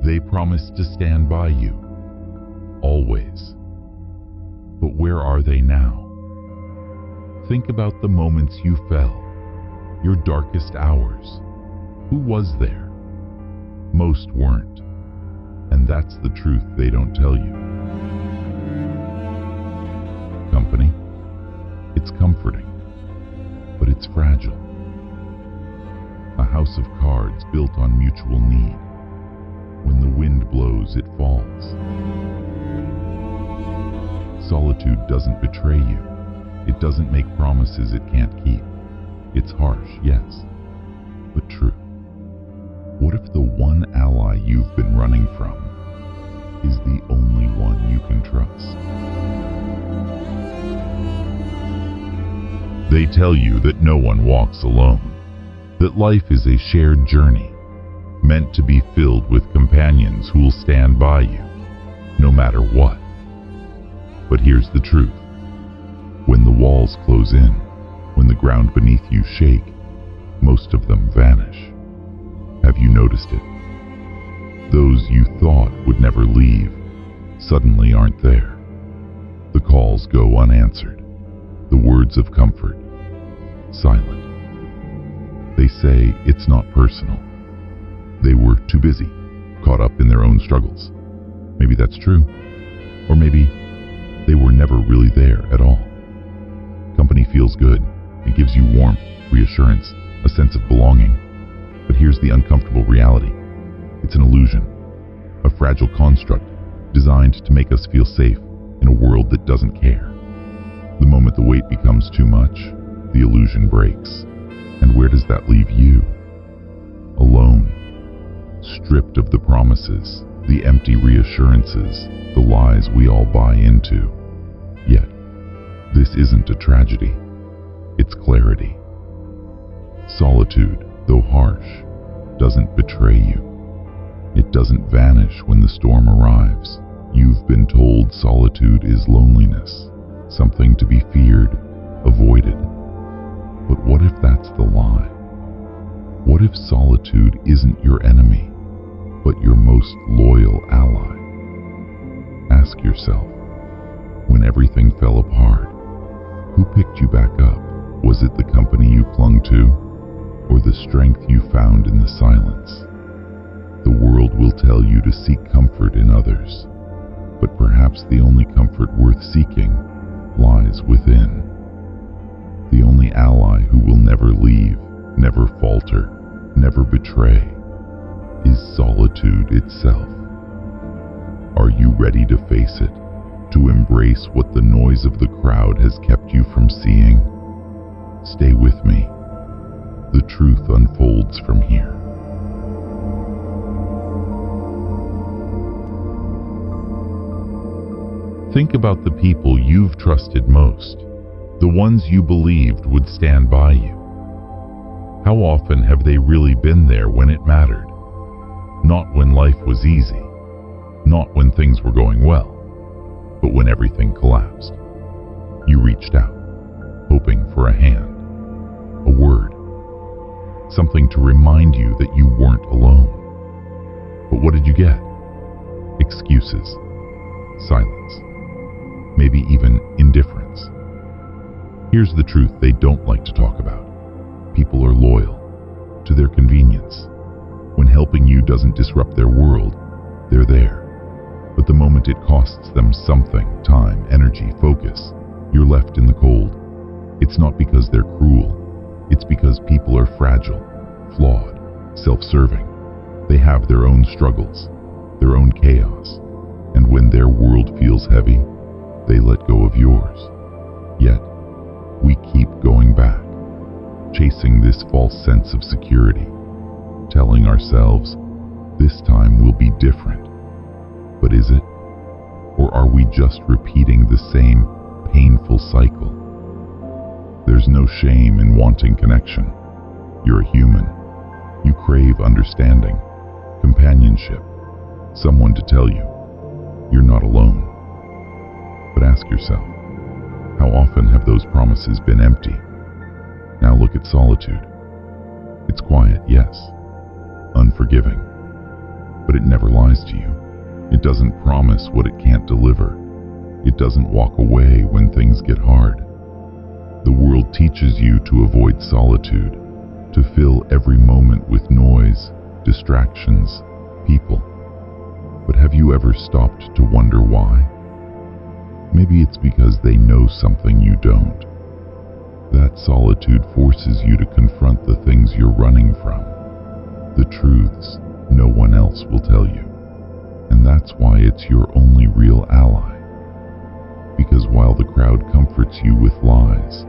They promised to stand by you, always. But where are they now? Think about the moments you fell, your darkest hours. Who was there? Most weren't. And that's the truth they don't tell you. Company, it's comforting, but it's fragile. A house of cards built on mutual need. When the wind blows, it falls. Solitude doesn't betray you. It doesn't make promises it can't keep. It's harsh, yes, but true. What if the one ally you've been running from is the only one you can trust? They tell you that no one walks alone, that life is a shared journey, meant to be filled with companions who'll stand by you, no matter what. But here's the truth. When the walls close in, when the ground beneath you shake, most of them vanish. Have you noticed it? Those you thought would never leave suddenly aren't there. The calls go unanswered. The words of comfort, silent. They say it's not personal. They were too busy, caught up in their own struggles. Maybe that's true. Or maybe they were never really there at all. Company feels good. It gives you warmth, reassurance, a sense of belonging. But here's the uncomfortable reality. It's an illusion, a fragile construct designed to make us feel safe in a world that doesn't care. The moment the weight becomes too much, the illusion breaks. And where does that leave you? Alone, stripped of the promises, the empty reassurances, the lies we all buy into. Yet, this isn't a tragedy. It's clarity. Solitude, though harsh, doesn't betray you. It doesn't vanish when the storm arrives. You've been told solitude is loneliness, something to be feared, avoided. But what if that's the lie? What if solitude isn't your enemy, but your most loyal ally? Ask yourself, when everything fell apart, who picked you back up? Was it the company you clung to, or the strength you found in the silence? The world will tell you to seek comfort in others, but perhaps the only comfort worth seeking lies within. The only ally who will never leave, never falter, never betray, is solitude itself. Are you ready to face it, to embrace what the noise of the crowd has kept you from seeing? Stay with me. The truth unfolds from here. Think about the people you've trusted most, the ones you believed would stand by you. How often have they really been there when it mattered? Not when life was easy, not when things were going well, but when everything collapsed. You reached out, hoping for a hand, a word, something to remind you that you weren't alone. But what did you get? Excuses, silence, maybe even indifference. Here's the truth they don't like to talk about. People are loyal to their convenience. When helping you doesn't disrupt their world, they're there. But the moment it costs them something, time, energy, focus, you're left in the cold. It's not because they're cruel. It's because people are fragile, flawed, self-serving. They have their own struggles, their own chaos. And when their world feels heavy, they let go of yours. Yet, we keep going back, chasing this false sense of security, telling ourselves, this time will be different. But is it? Or are we just repeating the same painful cycle? There's no shame in wanting connection. You're a human. You crave understanding, companionship, someone to tell you you're not alone. But ask yourself, how often have those promises been empty? Now look at solitude. It's quiet, yes, unforgiving, but it never lies to you. It doesn't promise what it can't deliver. It doesn't walk away when things get hard. The world teaches you to avoid solitude, to fill every moment with noise, distractions, people. But have you ever stopped to wonder why? Maybe it's because they know something you don't. That solitude forces you to confront the things you're running from, the truths no one else will tell you. And that's why it's your only real ally. Because while the crowd comforts you with lies,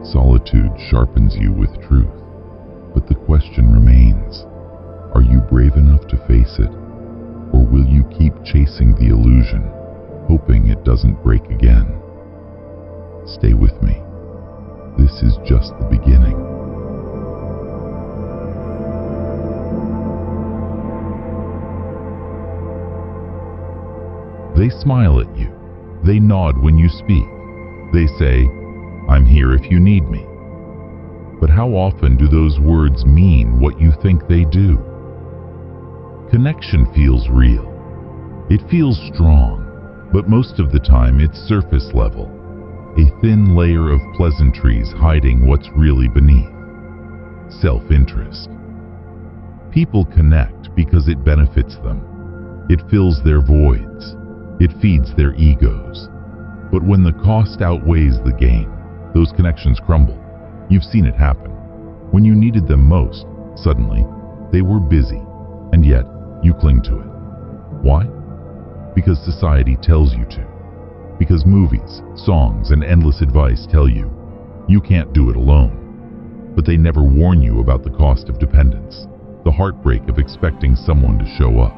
solitude sharpens you with truth. But the question remains, are you brave enough to face it? Or will you keep chasing the illusion, hoping it doesn't break again? Stay with me. This is just the beginning. They smile at you. They nod when you speak. They say, "I'm here if you need me." But how often do those words mean what you think they do? Connection feels real. It feels strong, but most of the time it's surface level. A thin layer of pleasantries hiding what's really beneath. Self-interest. People connect because it benefits them. It fills their voids. It feeds their egos. But when the cost outweighs the gain, those connections crumble. You've seen it happen. When you needed them most, suddenly, they were busy, and yet you cling to it. Why? Because society tells you to. Because movies, songs, and endless advice tell you, you can't do it alone. But they never warn you about the cost of dependence, the heartbreak of expecting someone to show up,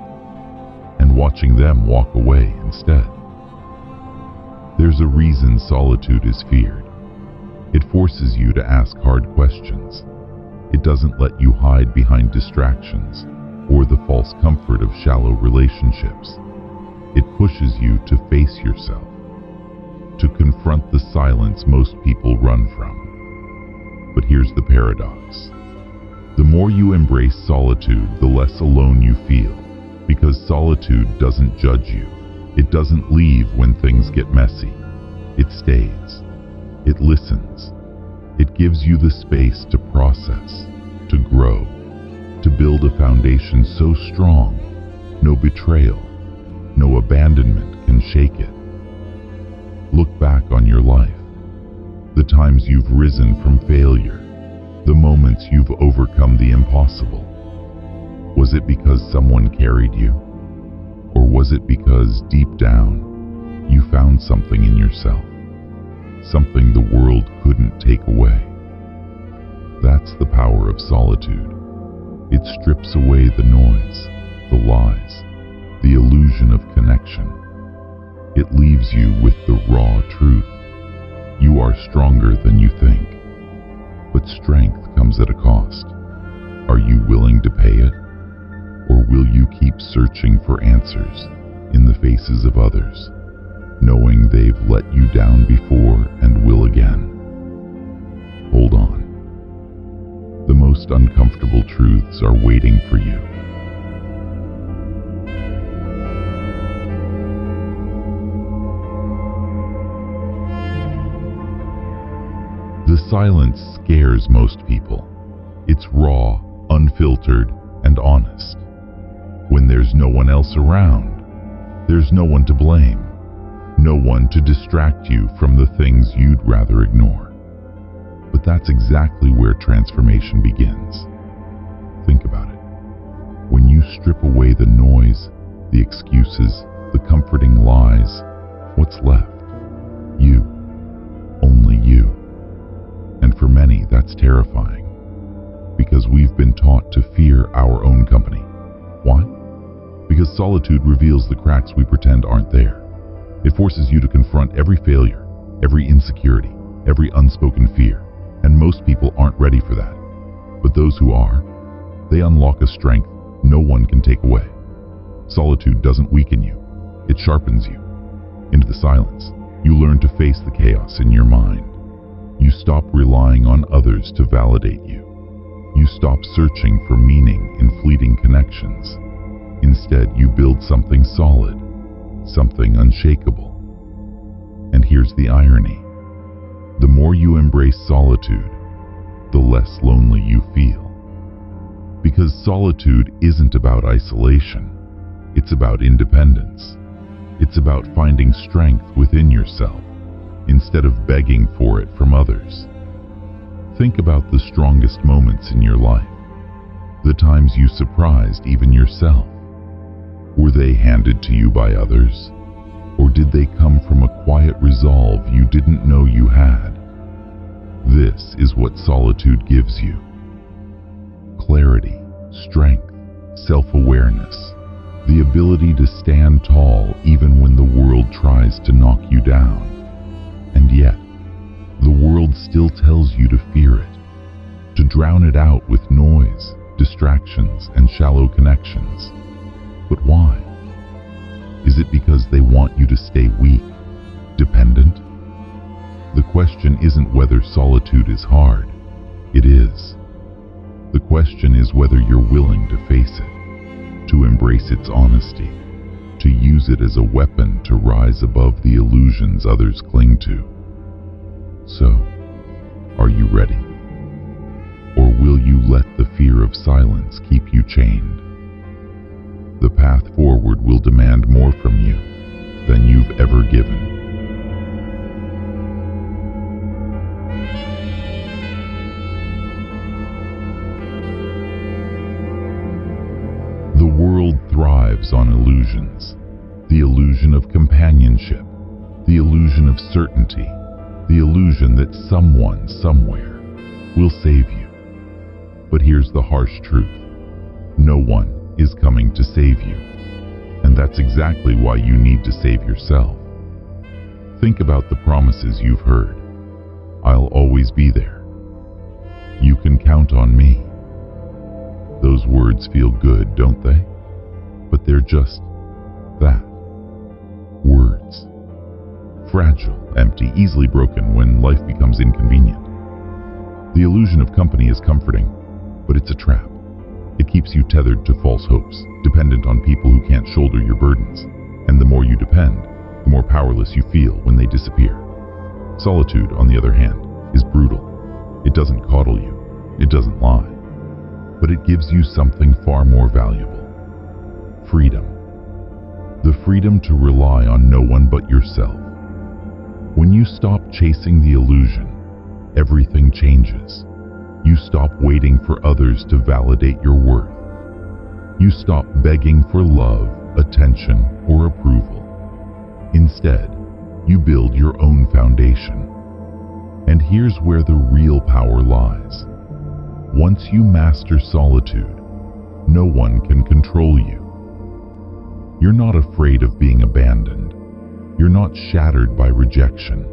and watching them walk away instead. There's a reason solitude is feared. It forces you to ask hard questions. It doesn't let you hide behind distractions or the false comfort of shallow relationships. It pushes you to face yourself, to confront the silence most people run from. But here's the paradox. The more you embrace solitude, the less alone you feel, because solitude doesn't judge you. It doesn't leave when things get messy. It stays. It listens. It gives you the space to process, to grow, to build a foundation so strong, no betrayal, no abandonment can shake it. Look back on your life, the times you've risen from failure, the moments you've overcome the impossible. Was it because someone carried you? Or was it because deep down, you found something in yourself? Something the world couldn't take away? That's the power of solitude. It strips away the noise, the lies, the illusion of connection. It leaves you with the raw truth. You are stronger than you think. But strength comes at a cost. Are you willing to pay it? Or will you keep searching for answers in the faces of others, knowing they've let you down before and will again? Hold on. The most uncomfortable truths are waiting for you. The silence scares most people. It's raw, unfiltered, and honest. When there's no one else around, there's no one to blame, no one to distract you from the things you'd rather ignore. But that's exactly where transformation begins. Think about it. When you strip away the noise, the excuses, the comforting lies, what's left? You. Only you. And for many, that's terrifying, because we've been taught to fear our own company. Why? Because solitude reveals the cracks we pretend aren't there. It forces you to confront every failure, every insecurity, every unspoken fear, and most people aren't ready for that. But those who are, they unlock a strength no one can take away. Solitude doesn't weaken you, it sharpens you. Into the silence, you learn to face the chaos in your mind. You stop relying on others to validate you. You stop searching for meaning in fleeting connections. Instead, you build something solid, something unshakable. And here's the irony. The more you embrace solitude, the less lonely you feel. Because solitude isn't about isolation. It's about independence. It's about finding strength within yourself instead of begging for it from others. Think about the strongest moments in your life, the times you surprised even yourself. Were they handed to you by others, or did they come from a quiet resolve you didn't know you had? This is what solitude gives you: clarity, strength, self-awareness, the ability to stand tall even when the world tries to knock you down. And yet, the world still tells you to fear it, to drown it out with noise, distractions, and shallow connections. But why? Is it because they want you to stay weak, dependent? The question isn't whether solitude is hard. It is. The question is whether you're willing to face it, to embrace its honesty, to use it as a weapon to rise above the illusions others cling to. So, are you ready? Or will you let the fear of silence keep you chained? The path forward will demand more from you than you've ever given. The world thrives on illusions. The illusion of companionship, the illusion of certainty, the illusion that someone, somewhere, will save you. But here's the harsh truth. No one is coming to save you. And that's exactly why you need to save yourself. Think about the promises you've heard. I'll always be there. You can count on me. Those words feel good, don't they? But they're just that. Words. Fragile, empty, easily broken when life becomes inconvenient. The illusion of company is comforting, but it's a trap. It keeps you tethered to false hopes, dependent on people who can't shoulder your burdens. And the more you depend, the more powerless you feel when they disappear. Solitude, on the other hand, is brutal. It doesn't coddle you. It doesn't lie. But it gives you something far more valuable. Freedom. The freedom to rely on no one but yourself. When you stop chasing the illusion, everything changes. You stop waiting for others to validate your worth. You stop begging for love, attention, or approval. Instead, you build your own foundation. And here's where the real power lies. Once you master solitude, no one can control you. You're not afraid of being abandoned. You're not shattered by rejection.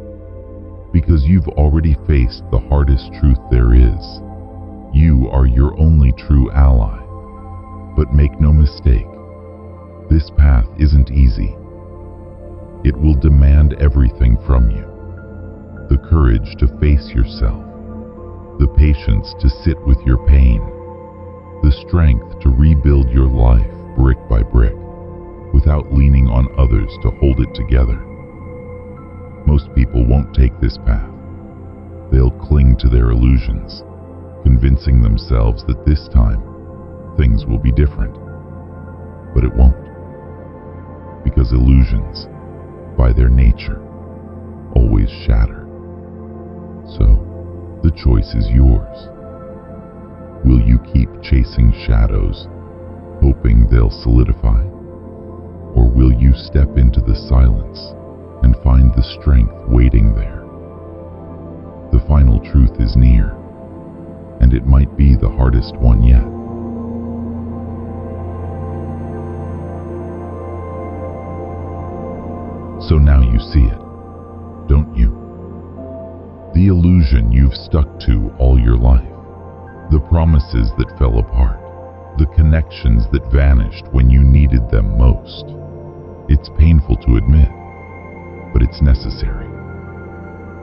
Because you've already faced the hardest truth there is. You are your only true ally. But make no mistake, this path isn't easy. It will demand everything from you. The courage to face yourself, the patience to sit with your pain, the strength to rebuild your life brick by brick, without leaning on others to hold it together. Most people won't take this path. They'll cling to their illusions, convincing themselves that this time, things will be different. But it won't. Because illusions, by their nature, always shatter. So, the choice is yours. Will you keep chasing shadows, hoping they'll solidify? Or will you step into the silence and find the strength waiting there? The final truth is near, and it might be the hardest one yet. So now you see it, don't you? The illusion you've stuck to all your life, the promises that fell apart, the connections that vanished when you needed them most. It's painful to admit, but it's necessary.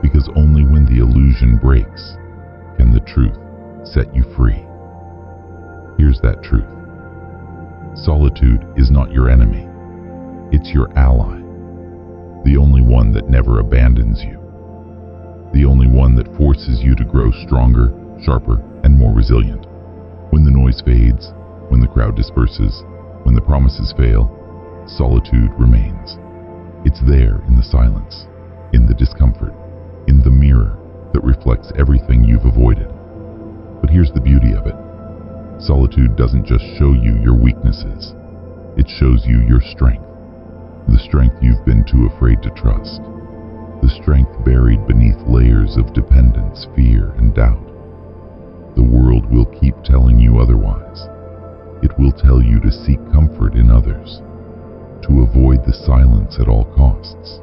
Because only when the illusion breaks can the truth set you free. Here's that truth. Solitude is not your enemy. It's your ally. The only one that never abandons you. The only one that forces you to grow stronger, sharper, and more resilient. When the noise fades, when the crowd disperses, when the promises fail, solitude remains. It's there in the silence, in the discomfort, in the mirror that reflects everything you've avoided. But here's the beauty of it. Solitude doesn't just show you your weaknesses. It shows you your strength. The strength you've been too afraid to trust. The strength buried beneath layers of dependence, fear, and doubt. The world will keep telling you otherwise. It will tell you to seek comfort in others, to avoid the silence at all costs.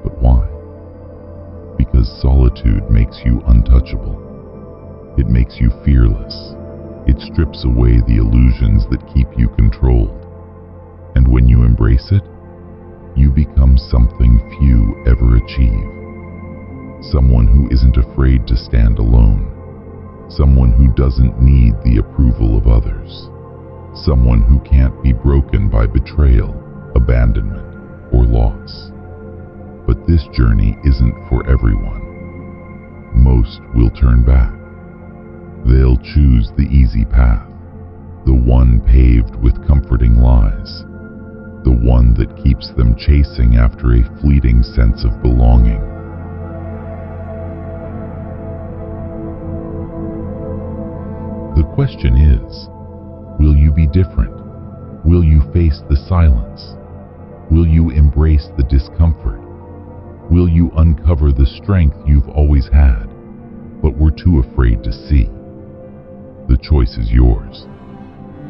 But why? Because solitude makes you untouchable. It makes you fearless. It strips away the illusions that keep you controlled. And when you embrace it, you become something few ever achieve. Someone who isn't afraid to stand alone. Someone who doesn't need the approval of others. Someone who can't be broken by betrayal, abandonment, or loss. But this journey isn't for everyone. Most will turn back. They'll choose the easy path, the one paved with comforting lies, the one that keeps them chasing after a fleeting sense of belonging. The question is, will you be different? Will you face the silence? Will you embrace the discomfort? Will you uncover the strength you've always had, but were too afraid to see? The choice is yours.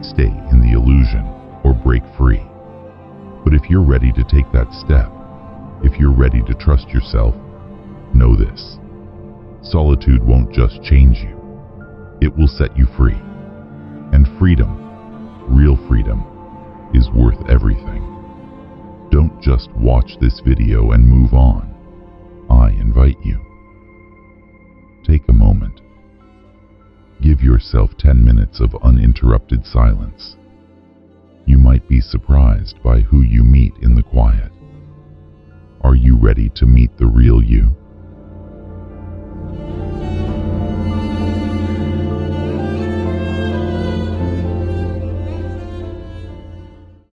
Stay in the illusion or break free. But if you're ready to take that step, if you're ready to trust yourself, know this. Solitude won't just change you. It will set you free. And freedom, real freedom, is worth everything. Don't just watch this video and move on. I invite you. Take a moment. Give yourself 10 minutes of uninterrupted silence. You might be surprised by who you meet in the quiet. Are you ready to meet the real you?